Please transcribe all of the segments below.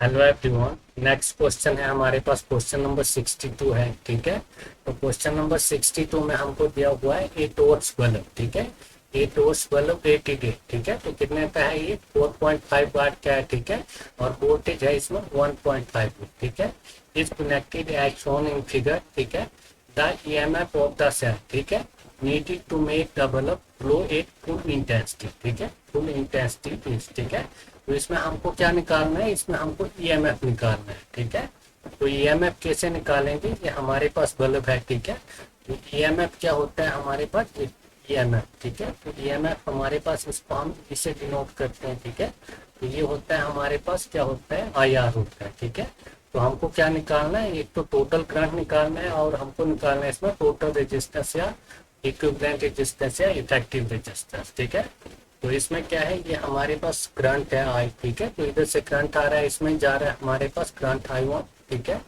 Hello everyone. Next question है हमारे पास, question number 62 है। ठीक है, तो क्वेश्चन नंबर 62 में हमको दिया हुआ है ए टॉर्च बल्ब। ठीक है, ए टॉर्च बल्ब 80 डे। ठीक है, तो कितने का है ये? 4.5 वाट का है। ठीक है, और वोल्टेज है इसमें 1.5 वोल्ट। ठीक है, is connected as shown in figure. ठीक है, the EMF of the cell. ठीक है, needed to make the bulb glow at full intensity. ठीक है, फुल इंटेंसिटी। ठीक है, तो इसमें हमको क्या निकालना है? इसमें हमको ईएमएफ निकालना है। ठीक है, तो ईएमएफ कैसे निकालेंगे? ये हमारे पास बल्ब है। ठीक है, तो ईएमएफ क्या होता है हमारे पास? ईएमएफ। ठीक है, तो ईएमएफ हमारे पास, इसको हम इसे डिनोट करते हैं। ठीक है, तो ये होता है हमारे पास, क्या होता है? आईआर होता है। ठीक है, तो हमको क्या निकालना है? एक तो टोटल करंट निकालना है, और हमको निकालना है इसमें टोटल रेजिस्टेंस या इक्विवेलेंट रेजिस्टेंस या इफेक्टिव रेजिस्टेंस। ठीक है, तो इसमें क्या है? ये हमारे पास करंट है आई। ठीक है, तो इधर से करंट आ रहा है, इसमें जा रहा है हमारे पास करंट I1। ठीक है,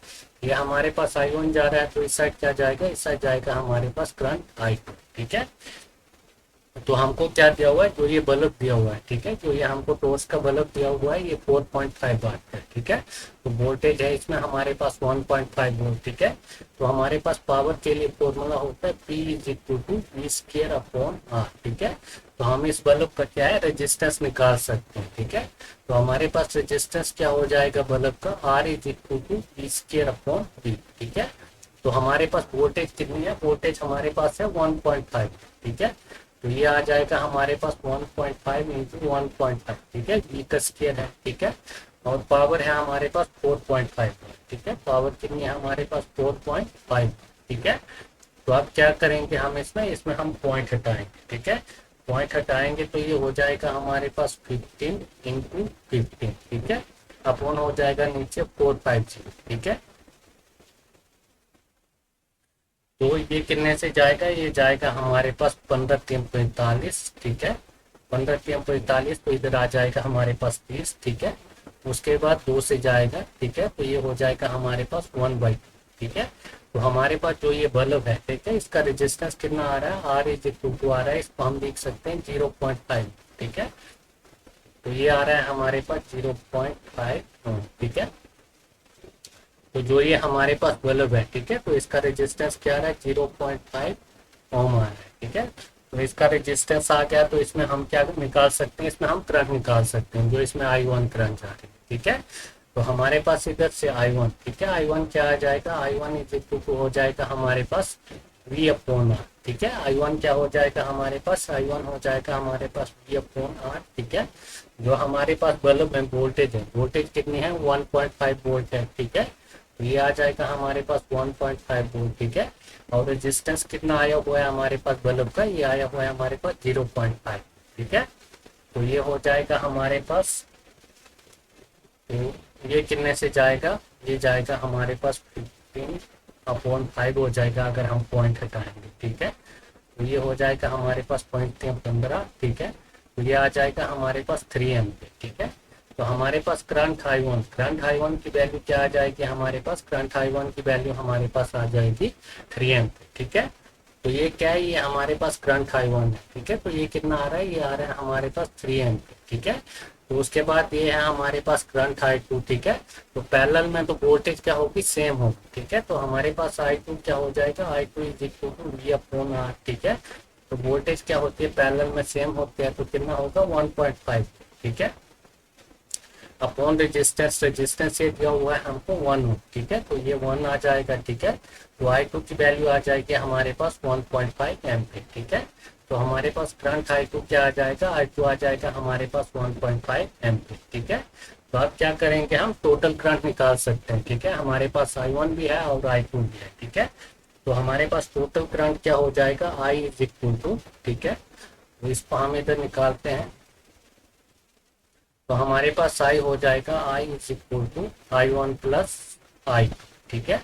ये हमारे पास I1 जा रहा है, तो इस साइड क्या जाएगा? इस साइड जाएगा हमारे पास करंट I2। ठीक है, तो हमको क्या दिया हुआ है? जो ये बल्ब दिया हुआ है। ठीक है, जो ये हमको टॉर्च का बल्ब दिया हुआ है, ये 4.5 वाट है। ठीक है, तो वोल्टेज है इसमें हमारे पास 1.5 वोल्ट। ठीक है, तो हमारे पास पावर के लिए फॉर्मूला होता है P is equal to V square upon R. ठीक है, तो हम इस बल्ब का क्या है? रेजिस्टेंस निकाल सकते हैं। ठीक है, तो हमारे पास रेजिस्टेंस क्या हो जाएगा बल्ब का? R is equal to V square upon V. ठीक है, तो हमारे पास वोल्टेज कितनी है? वोल्टेज हमारे पास है 1.5। ठीक है, तो ये आ जाएगा हमारे पास 1.5 इंटू 1.5। ठीक है, वी का स्क्वायर है। ठीक है, और पावर है हमारे पास 4.5। ठीक है, पावर कितनी है हमारे पास? 4.5। ठीक है, तो अब क्या करेंगे हम? इसमें हम पॉइंट हटाएंगे। ठीक है, पॉइंट हटाएंगे तो ये हो जाएगा हमारे पास 15 इंटू 15। ठीक है, अपॉन हो जाएगा नीचे 450। ठीक है, तो ये कितने से जाएगा? ये जाएगा हमारे पास 15×3 = 45। ठीक है, 15×3 = 45, तो इधर आ जाएगा हमारे पास 30। ठीक है, उसके बाद 2 से जाएगा। ठीक है, तो ये हो जाएगा हमारे पास 1/2। ठीक है, तो हमारे पास जो ये बल्ब है, ठीक है, इसका रेजिस्टेंस कितना आ रहा है? आर इज इक्वल टू आ रहा है, इसको हम लिख सकते हैं 0.5। ठीक है, तो ये आ रहा है हमारे पास 0.5। ठीक है, तो जो ये हमारे पास बल्ब है, ठीक है, तो इसका रेजिस्टेंस क्या आ रहा है? 0.5 ओम आ रहा है। ठीक है, तो इसका रेजिस्टेंस आ गया, तो इसमें हम क्या निकाल सकते हैं? इसमें हम करंट निकाल सकते हैं, जो इसमें I1 करंट जा रही है। ठीक है, तो हमारे पास इधर से I1, ठीक है, I1 क्या आ जाएगा? I1 इज इक्वल टू हो जाएगा हमारे पास V अपॉन आर। ठीक है, I1 क्या हो जाएगा हमारे पास? I1 हो जाएगा हमारे पास V अपॉन आर। ठीक है, जो हमारे पास बल्ब में वोल्टेज है, वोल्टेज कितनी है? 1.5 वोल्ट है। ठीक है, तो ये आ जाएगा हमारे पास 1.5 वोल्ट। ठीक है, और रेजिस्टेंस कितना आया हुआ है हमारे पास बल्ब का? ये आया हुआ है हमारे पास 0.5। ठीक है, तो ये हो जाएगा हमारे पास, तो ये कितने से जाएगा? ये जाएगा हमारे पास 15/5 हो जाएगा अगर हम पॉइंट हटाएंगे। ठीक है, तो ये हो जाएगा हमारे पास 0.15। ठीक है, तो ये आ जाएगा हमारे पास 3 एम्पीयर। ठीक है, तो हमारे पास करंट I1 की वैल्यू क्या आ जाएगी हमारे पास? करंट I1 की वैल्यू हमारे पास आ जाएगी 3 एम्पीयर। ठीक है, तो ये क्या है? ये हमारे पास करंट I1 है। ठीक है, तो ये कितना आ रहा है? ये आ रहा है हमारे पास 3 एम्पीयर। ठीक है, तो उसके बाद ये है हमारे पास करंट I2। ठीक है, तो पैरेलल में तो वोल्टेज क्या होगी? सेम होगी। ठीक है, तो हमारे पास I2 क्या हो जाएगा? I2 is equal to V upon R. ठीक है, तो वोल्टेज क्या होती है? पैरेलल में सेम होती है, तो कितना होगा? 1.5। ठीक है, अपॉन रेजिस्टेंस, रेजिस्टेंस ये दिया हुआ है हमको 1 ओम। ठीक है, तो ये 1 आ जाएगा। ठीक है, तो I2 की वैल्यू आ जाएगी हमारे पास 1.5 एम्पीयर। ठीक है, तो हमारे पास करंट I2 क्या आ जाएगा? I2 आ जाएगा हमारे पास 1.5 एम्पीयर। ठीक है, तो अब क्या करेंगे? हम टोटल करंट निकाल सकते हैं। ठीक है, हमारे पास I1 भी है और I2 भी है। ठीक है, तो हमारे पास टोटल करंट क्या हो जाएगा? I इज इक्वल टू, ठीक है, तो इसको हम इधर निकालते हैं, तो हमारे पास आई हो जाएगा I is equal to I1 plus I2। ठीक है,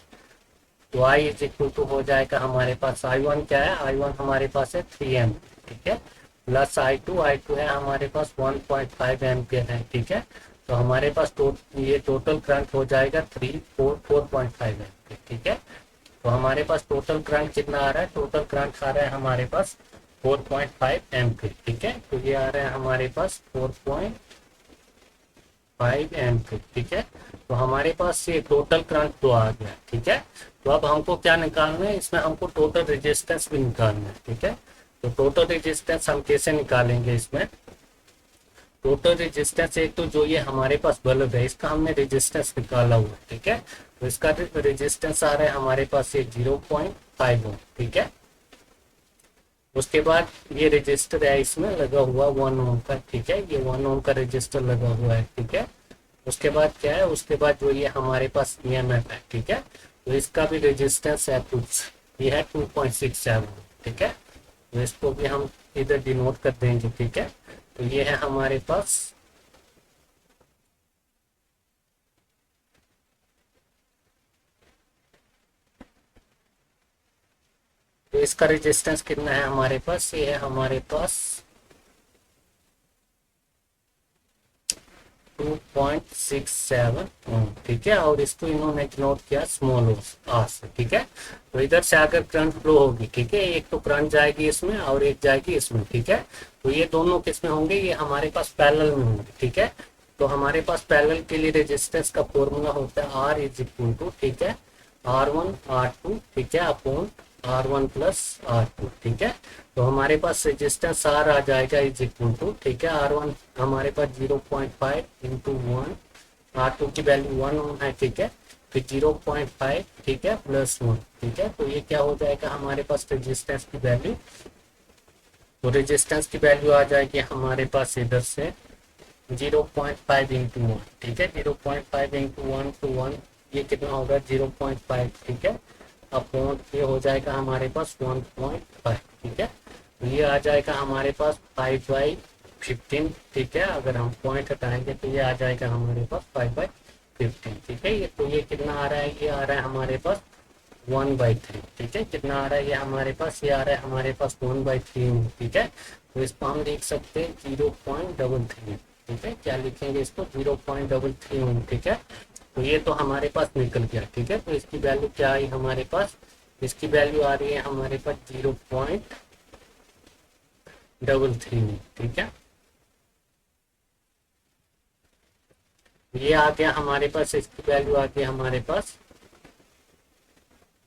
तो I इज इक्वल टू हो जाएगा हमारे पास I1 क्या है? I1 हमारे पास है 3 एम्पियर। ठीक है, प्लस I2 है हमारे पास 1.5 एम्पियर है। ठीक है, तो हमारे पास ये टोटल करंट हो जाएगा 4.5 एम्पियर। ठीक है, तो हमारे पास टोटल करंट कितना आ रहा है? टोटल करंट आ रहा है हमारे पास 4.5 एम्पियर। ठीक है, तो ये आ रहा है हमारे पास 4.5 5 एम्प, ठीक है। तो हमारे पास ये टोटल करंट तो आ गया, ठीक है। तो अब हमको क्या निकालना है, इसमें हमको टोटल रेजिस्टेंस भी निकालना है, ठीक है। तो टोटल रेजिस्टेंस हम कैसे निकालेंगे, इसमें टोटल रेजिस्टेंस एक तो जो ये हमारे पास बल्ब है इसका हमने रेजिस्टेंस निकाला हुआ है, ठीक है। तो इसका रेजिस्टेंस आ रहा है हमारे पास ये 0.5 ओम, ठीक है। उसके बाद ये रजिस्टर है इसमें लगा हुआ 1 ओम का, ठीक है। ये 1 ओम का रजिस्टर लगा हुआ है, ठीक है। उसके बाद क्या है, उसके बाद जो ये हमारे पास ईएमएफ है, ठीक है। तो इसका भी रेजिस्टेंस है कुछ, ये है 2.67, ठीक है। तो इसको भी हम इधर डिनोट कर देंगे, ठीक है। तो ये है हमारे पास तो इसका रेजिस्टेंस कितना है हमारे पास, ये है हमारे पास 2.67 ओम, ठीक है। और इसको इन्होंने नोट किया स्मॉल आर से, ठीक है। तो इधर से अगर करंट फ्लो होगी, ठीक है, एक तो करंट जाएगी इसमें और एक जाएगी इसमें, ठीक है। तो ये दोनों किसमें होंगे, ये हमारे पास पैरेलल में होंगे, ठीक है। तो हमारे पास पैरेलल के लिए रेजिस्टेंस का फॉर्मूला होता है आर इज इक्वल टू, ठीक है, R1 R2, ठीक है, अपॉन R1 प्लस R2, ठीक है। तो हमारे पास रेजिस्टेंस आर आ जाएगा इज इक्वल टू, ठीक है, R1 हमारे पास 0.5 इंटू 1, R2 की वैल्यू 1 ओम है, ठीक है। फिर 0.5, ठीक है, प्लस 1, ठीक है। तो ये क्या हो जाएगा हमारे पास रेजिस्टेंस की वैल्यू, तो रेजिस्टेंस की वैल्यू आ जाएगी हमारे पास इधर से 0.5 इंटू 1, ठीक है। 0.5 इंटू 1 टू 1 ये कितना होगा 0.5, ठीक है, अपॉन ये हो जाएगा हमारे पास 1.5, ठीक है। तो ये आ जाएगा हमारे पास 5/15, ठीक है। अगर हम पॉइंट हटाएंगे तो ये आ जाएगा हमारे पास 5/15, ठीक है। ये तो ये कितना आ रहा है, ये आ रहा है हमारे पास 1/3, ठीक है। कितना आ रहा है ये हमारे पास, ये आ रहा है हमारे पास 1/3, ठीक है। तो इसको हम लिख सकते हैं 0.33, ठीक है। क्या लिखेंगे इसको 0.33 ओम, ठीक है। तो ये तो हमारे पास निकल गया, ठीक है। तो इसकी वैल्यू क्या आई हमारे पास, इसकी वैल्यू आ रही है हमारे पास 0.33, ठीक है। ये आ गया हमारे पास, इसकी वैल्यू आ गई हमारे पास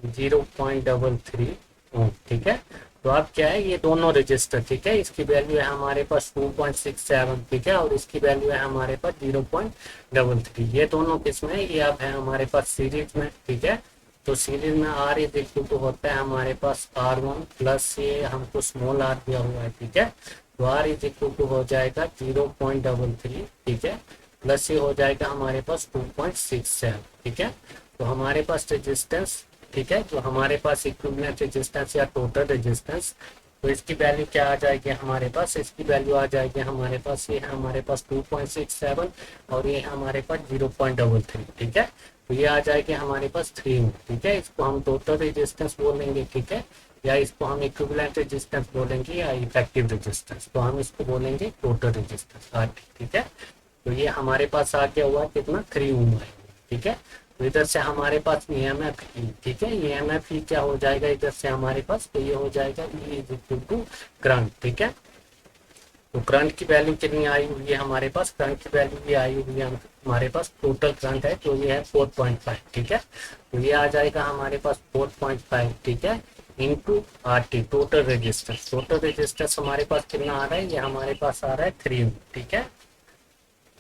0.33 ओम, ठीक है। तो अब क्या है, ये दोनों रजिस्टर, ठीक है, इसकी वैल्यू है हमारे पास 2.67, ठीक है, और इसकी वैल्यू है हमारे पास 0.33। ये दोनों किसमें है, ये अब है हमारे पास सीरीज में, ठीक है। तो सीरीज में आर इज इक्वल टू होता है हमारे पास R1 प्लस ये हमको स्मॉल आर दिया हुआ है, ठीक है। तो आर इज इक्वल टू हो जाएगा 0.33, ठीक है, प्लस ये हो जाएगा हमारे पास 2.67, ठीक है। तो हमारे पास रेजिस्टेंस, ठीक है, जो हमारे पास इक्विवेलेंट रेजिस्टेंस या टोटल रेजिस्टेंस, तो इसकी वैल्यू क्या आ जाएगी हमारे पास, इसकी वैल्यू आ जाएगी हमारे पास, ये है हमारे पास 2.67 और ये है हमारे पास 0.33, ठीक है। तो ये आ जाएगी हमारे पास 3, ठीक है। इसको हम टोटल रेजिस्टेंस बोलेंगे, ठीक है, या इसको हम इक्विवेलेंट रेजिस्टेंस बोलेंगे या इफेक्टिव रेजिस्टेंस, तो हम इसको बोलेंगे टोटल रेजिस्टेंस RT, ठीक है। तो ये हमारे पास आ गया हुआ कितना 3 ओम है, ठीक है। तो इधर से हमारे पास EMF, ठीक है, EMF क्या हो जाएगा इधर से हमारे पास, तो ये हो जाएगा E is equal to current, ठीक है। तो करंट की वैल्यू कितनी आई हुई है हमारे पास, करंट की वैल्यू ये आई हुई है हमारे पास, टोटल करंट है जो ये है 4.5, ठीक है। तो ये आ जाएगा हमारे पास 4.5, ठीक है, into RT total resistance. Total resistance हमारे पास कितना आ रहा है, ये हमारे पास आ रहा है 3, ठीक है।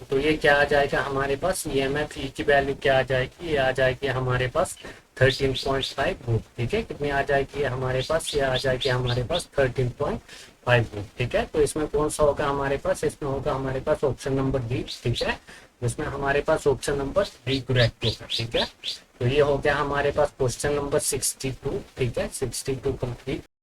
तो ये क्या आ जाएगा हमारे पास, EMF की वैल्यू क्या आ जाएगी, ये आ जाएगी हमारे पास 13.5 वोल्ट, ठीक है। कितनी आ जाएगी हमारे पास, ये आ जाएगी हमारे पास 13.5 वोल्ट, ठीक है। तो इसमें कौन सा होगा हमारे पास, इसमें होगा हमारे पास ऑप्शन नंबर D, ठीक है। इसमें हमारे पास ऑप्शन नंबर D करेक्ट होगा, ठीक है। तो ये हो गया हमारे पास क्वेश्चन नंबर 62, ठीक है, 62 कंप्लीट।